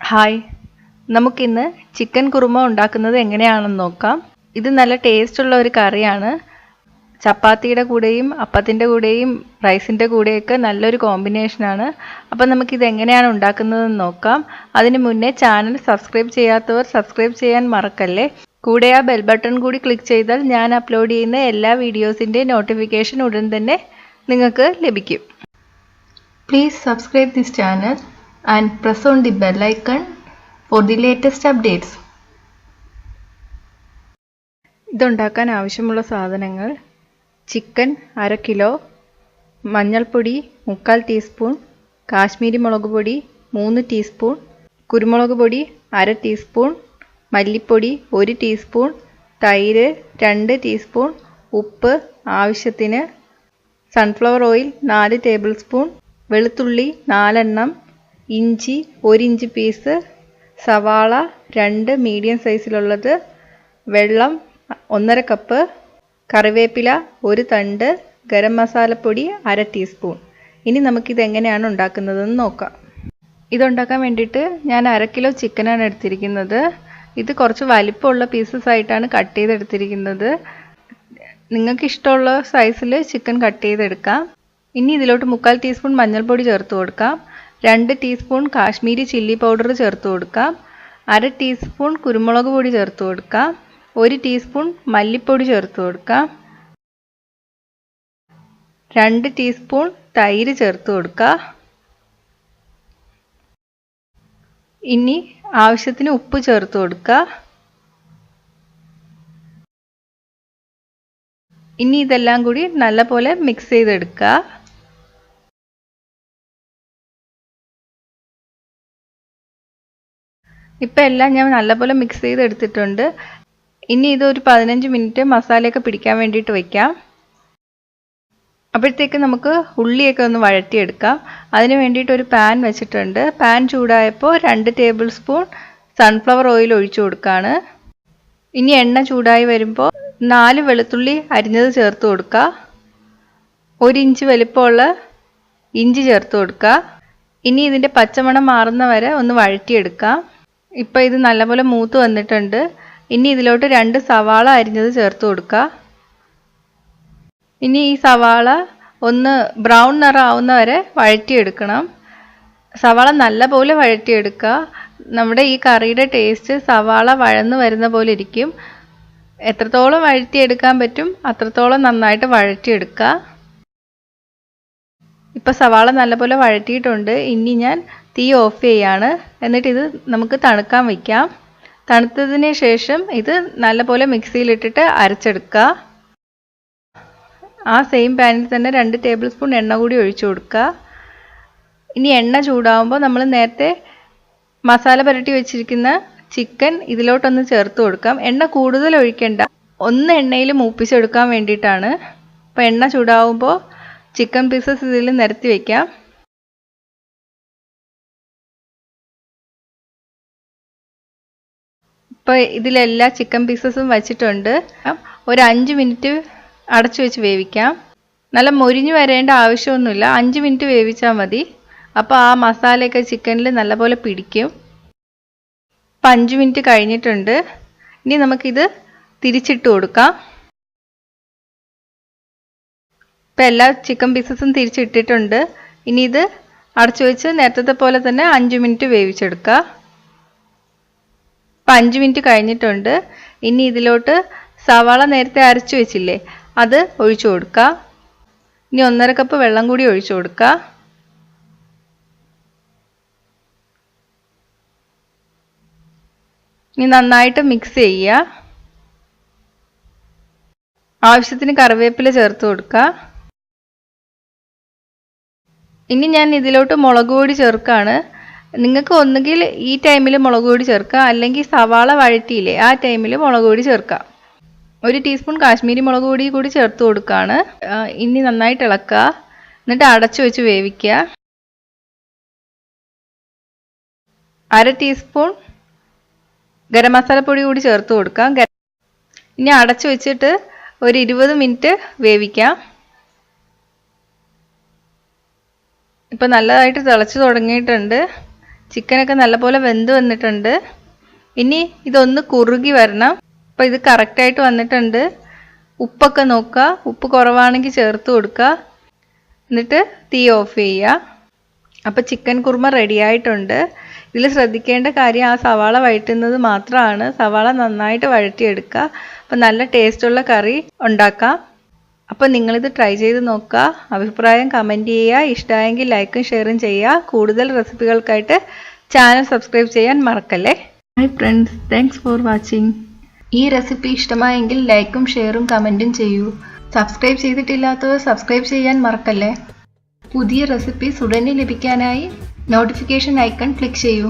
Hi, നമുക്കിന്ന് chicken kurma ഉണ്ടാക്കുന്നത് എങ്ങനെയാണെന്ന് നോക്കാം. ഇത് നല്ല ടേസ്റ്റുള്ള ഒരു കറിയാണ്. ചപ്പാത്തിയുടെ കൂടെയും അപ്പത്തിൻ്റെ കൂടെയും റൈസിൻ്റെ കൂടെയൊക്കെ നല്ലൊരു കോമ്പിനേഷനാണ്. അപ്പം നമുക്കിത് എങ്ങനെയാണ് ഉണ്ടാക്കുന്നതെന്ന് നോക്കാം. അതിന് മുന്നേ ചാനൽ സബ്സ്ക്രൈബ് ചെയ്യാത്തവർ സബ്സ്ക്രൈബ് ചെയ്യാൻ മറക്കല്ലേ. കൂടെ ആ ബെൽ ബട്ടൺ കൂടി ക്ലിക്ക് ചെയ്താൽ ഞാൻ അപ്ലോഡ് ചെയ്യുന്ന എല്ലാ വീഡിയോസിൻ്റെ നോട്ടിഫിക്കേഷൻ ഉടൻ തന്നെ നിങ്ങൾക്ക് ലഭിക്കും. Please subscribe this channel and press on the bell icon for the latest updates. ഇതുണ്ടാക്കാൻ ആവശ്യമുള്ള സാധനങ്ങൾ: ചിക്കൻ 1/2 കിലോ, മഞ്ഞൾപ്പൊടി 3/4 ടീസ്പൂൺ, കാശ്മീരി മുളക് പൊടി 3 ടീസ്പൂൺ, കുരുമുളക് പൊടി 1/2 ടീസ്പൂൺ, മല്ലിപ്പൊടി 1 ടീസ്പൂൺ, തൈര് 2 ടീസ്പൂൺ, ഉപ്പ് ആവശ്യത്തിന്, സൺഫ്ലവർ ഓയിൽ 4 ടേബിൾ സ്പൂൺ, വെളുത്തുള്ളി 4 എണ്ണം, ഇഞ്ചി 1 ഇഞ്ച് പീസ്, സവാള 2 മീഡിയം സൈസിലുള്ളത്, വെള്ളം 1/2 കപ്പ്, കറിവേപ്പില 1 തണ്ട്, ഗരം മസാലപ്പൊടി 1/2 ടീസ്പൂൺ. ഇനി നമുക്കിത് എങ്ങനെയാണ് ഉണ്ടാക്കുന്നതെന്ന് നോക്കാം. ഇതുണ്ടാക്കാൻ വേണ്ടിയിട്ട് ഞാൻ 1/2 കിലോ ചിക്കനാണ് എടുത്തിരിക്കുന്നത്. ഇത് കുറച്ച് വലിപ്പമുള്ള പീസസ് ആയിട്ടാണ് കട്ട് ചെയ്തെടുത്തിരിക്കുന്നത്. നിങ്ങൾക്ക് ഇഷ്ടമുള്ള സൈസിൽ ചിക്കൻ കട്ട് ചെയ്തെടുക്കാം. ഇനി ഇതിലോട്ട് 3/4 ടീസ്പൂൺ മഞ്ഞൾപ്പൊടി ചേർത്ത് കൊടുക്കാം. 2 ടീസ്പൂൺ കാശ്മീരി ചില്ലി പൗഡർ ചേർത്ത് കൊടുക്കാം. 1/2 ടീസ്പൂൺ കുരുമുളക് പൊടി ചേർത്ത് കൊടുക്കാം. 1 ടീസ്പൂൺ മല്ലിപ്പൊടി ചേർത്ത് കൊടുക്കാം. 2 ടീസ്പൂൺ തൈര് ചേർത്ത് കൊടുക്കുക. ഇനി ആവശ്യത്തിന് ഉപ്പ് ചേർത്ത് കൊടുക്കുക. ഇനി ഇതെല്ലാം കൂടി നല്ലപോലെ മിക്സ് ചെയ്തെടുക്കുക. ഇപ്പം എല്ലാം ഞാൻ നല്ലപോലെ മിക്സ് ചെയ്തെടുത്തിട്ടുണ്ട്. ഇനി ഇതൊരു 15 മിനിറ്റ് മസാലയൊക്കെ പിടിക്കാൻ വേണ്ടിയിട്ട് വയ്ക്കാം. അപ്പോഴത്തേക്ക് നമുക്ക് ഉള്ളിയൊക്കെ ഒന്ന് വഴറ്റിയെടുക്കാം. അതിന് വേണ്ടിയിട്ട് ഒരു പാൻ വെച്ചിട്ടുണ്ട്. പാൻ ചൂടായപ്പോൾ 2 ടേബിൾ സ്പൂൺ സൺഫ്ലവർ ഓയിൽ ഒഴിച്ചു കൊടുക്കുകയാണ്. ഇനി എണ്ണ ചൂടായി വരുമ്പോൾ 4 വെളുത്തുള്ളി അരിഞ്ഞത് ചേർത്ത് കൊടുക്കുക. 1 ഇഞ്ച് വലിപ്പമുള്ള ഇഞ്ചി ചേർത്ത് കൊടുക്കുക. ഇനി ഇതിൻ്റെ പച്ചമണം മാറുന്ന വരെ ഒന്ന് വഴറ്റിയെടുക്കാം. ഇപ്പോൾ ഇത് നല്ലപോലെ മൂത്ത് വന്നിട്ടുണ്ട്. ഇനി ഇതിലോട്ട് 2 സവാള അരിഞ്ഞത് ചേർത്ത് കൊടുക്കുക. ഇനി ഈ സവാള ഒന്ന് ബ്രൗൺ നിറം ആവുന്ന വരെ വഴറ്റിയെടുക്കണം. സവാള നല്ലപോലെ വഴറ്റിയെടുക്കുക. നമ്മുടെ ഈ കറിയുടെ ടേസ്റ്റ് സവാള വഴന്ന് വരുന്ന പോലെ ഇരിക്കും. എത്രത്തോളം വഴറ്റിയെടുക്കാൻ പറ്റും അത്രത്തോളം നന്നായിട്ട് വഴറ്റിയെടുക്കുക. ഇപ്പോൾ സവാള നല്ലപോലെ വഴറ്റിയിട്ടുണ്ട്. ഇനി ഞാൻ തീ ഓഫ് ചെയ്യാണ്. എന്നിട്ട് ഇത് നമുക്ക് തണുക്കാൻ വയ്ക്കാം. തണുത്തതിന് ശേഷം ഇത് നല്ലപോലെ മിക്സിയിലിട്ടിട്ട് അരച്ചെടുക്കുക. ആ സെയിം പാനിൽ തന്നെ 2 ടേബിൾ സ്പൂൺ എണ്ണ കൂടി ഒഴിച്ചു കൊടുക്കുക. ഇനി എണ്ണ ചൂടാവുമ്പോൾ നമ്മൾ നേരത്തെ മസാല പുരട്ടി വെച്ചിരിക്കുന്ന ചിക്കൻ ഇതിലോട്ടൊന്ന് ചേർത്ത് കൊടുക്കാം. എണ്ണ കൂടുതൽ ഒഴിക്കേണ്ട, ഒന്ന് എണ്ണയിൽ മൂപ്പിച്ചെടുക്കാൻ വേണ്ടിയിട്ടാണ്. അപ്പോൾ എണ്ണ ചൂടാവുമ്പോൾ ചിക്കൻ പീസസ് ഇതിൽ നിരത്തി വയ്ക്കാം. ഇപ്പോൾ ഇതിലെല്ലാ ചിക്കൻ പീസസും വച്ചിട്ടുണ്ട്. ഒരു 5 മിനിറ്റ് അടച്ചു വെച്ച് വേവിക്കാം. നല്ല മൊരിഞ്ഞു വരേണ്ട ആവശ്യമൊന്നുമില്ല. 5 മിനിറ്റ് വേവിച്ചാൽ മതി. അപ്പോൾ ആ മസാലയൊക്കെ ചിക്കനിൽ നല്ലപോലെ പിടിക്കും. ഇപ്പം 5 മിനിറ്റ് കഴിഞ്ഞിട്ടുണ്ട്. ഇനി നമുക്കിത് തിരിച്ചിട്ട് കൊടുക്കാം. ഇപ്പം എല്ലാ ചിക്കൻ പീസസും തിരിച്ചിട്ടിട്ടുണ്ട്. ഇനി ഇത് അടച്ചു വെച്ച് നേരത്തെ പോലെ തന്നെ 5 മിനിറ്റ് വേവിച്ചെടുക്കുക. ഇപ്പം 5 മിനിറ്റ് കഴിഞ്ഞിട്ടുണ്ട്. ഇനി ഇതിലോട്ട് സവാള നേരത്തെ അരച്ചു വെച്ചില്ലേ, അത് ഒഴിച്ചു കൊടുക്കുക. ഇനി 1/2 കപ്പ് വെള്ളം കൂടി ഒഴിച്ചു കൊടുക്കുക. ഇനി നന്നായിട്ട് മിക്സ് ചെയ്യുക. ആവശ്യത്തിന് കറിവേപ്പില ചേർത്ത് കൊടുക്കുക. ഇനി ഞാൻ ഇതിലോട്ട് മുളക് പൊടി ചേർക്കുകയാണ്. നിങ്ങൾക്ക് ഒന്നുകിൽ ഈ ടൈമിൽ മുളക് പൊടി ചേർക്കുക, അല്ലെങ്കിൽ സവാള വഴറ്റിയില്ലേ ആ ടൈമിൽ മുളക് പൊടി ചേർക്കുക. 1 ടീസ്പൂൺ കാശ്മീരി മുളക് പൊടി കൂടി ചേർത്ത് കൊടുക്കുകയാണ്. ഇനി നന്നായിട്ട് ഇളക്കുക. എന്നിട്ട് അടച്ചു വെച്ച് വേവിക്കുക. 1/2 ടീസ്പൂൺ ഗരം മസാലപ്പൊടി കൂടി ചേർത്ത് കൊടുക്കാം. ഇനി അടച്ചു വെച്ചിട്ട് ഒരു 20 മിനിറ്റ് വേവിക്കാം. ഇപ്പോൾ നല്ലതായിട്ട് തിളച്ച് തുടങ്ങിയിട്ടുണ്ട്. ചിക്കനൊക്കെ നല്ലപോലെ വെന്ത് വന്നിട്ടുണ്ട്. ഇനി ഇതൊന്ന് കുറുകി വരണം. അപ്പോൾ ഇത് കറക്റ്റായിട്ട് വന്നിട്ടുണ്ട്. ഉപ്പൊക്കെ നോക്കുക. ഉപ്പ് കുറവാണെങ്കിൽ ചേർത്ത് കൊടുക്കുക. എന്നിട്ട് തീ ഓഫ് ചെയ്യുക. അപ്പോൾ ചിക്കൻ കുറുമ റെഡി ആയിട്ടുണ്ട്. ഇതിൽ ശ്രദ്ധിക്കേണ്ട കാര്യം ആ സവാള വഴറ്റുന്നത് മാത്രമാണ്. സവാള നന്നായിട്ട് വഴറ്റിയെടുക്കുക. അപ്പോൾ നല്ല ടേസ്റ്റുള്ള കറി ഉണ്ടാക്കാം. അപ്പോൾ നിങ്ങളിത് ട്രൈ ചെയ്ത് നോക്കുക. അഭിപ്രായം കമൻറ്റ് ചെയ്യുക. ഇഷ്ടമായെങ്കിൽ ലൈക്കും ഷെയറും ചെയ്യുക. കൂടുതൽ റെസിപ്പികൾക്കായിട്ട് ചാനൽ സബ്സ്ക്രൈബ് ചെയ്യാൻ മറക്കല്ലേ. Hi friends, thanks for watching. ഈ റെസിപ്പി ഇഷ്ടമായെങ്കിൽ ലൈക്കും ഷെയറും കമൻറ്റും ചെയ്യൂ. സബ്സ്ക്രൈബ് ചെയ്തിട്ടില്ലാത്തവർ സബ്സ്ക്രൈബ് ചെയ്യാൻ മറക്കല്ലേ. പുതിയ റെസിപ്പീസ് ഉടനെ ലഭിക്കാനായി നോട്ടിഫിക്കേഷൻ ഐക്കൺ ക്ലിക്ക് ചെയ്യൂ.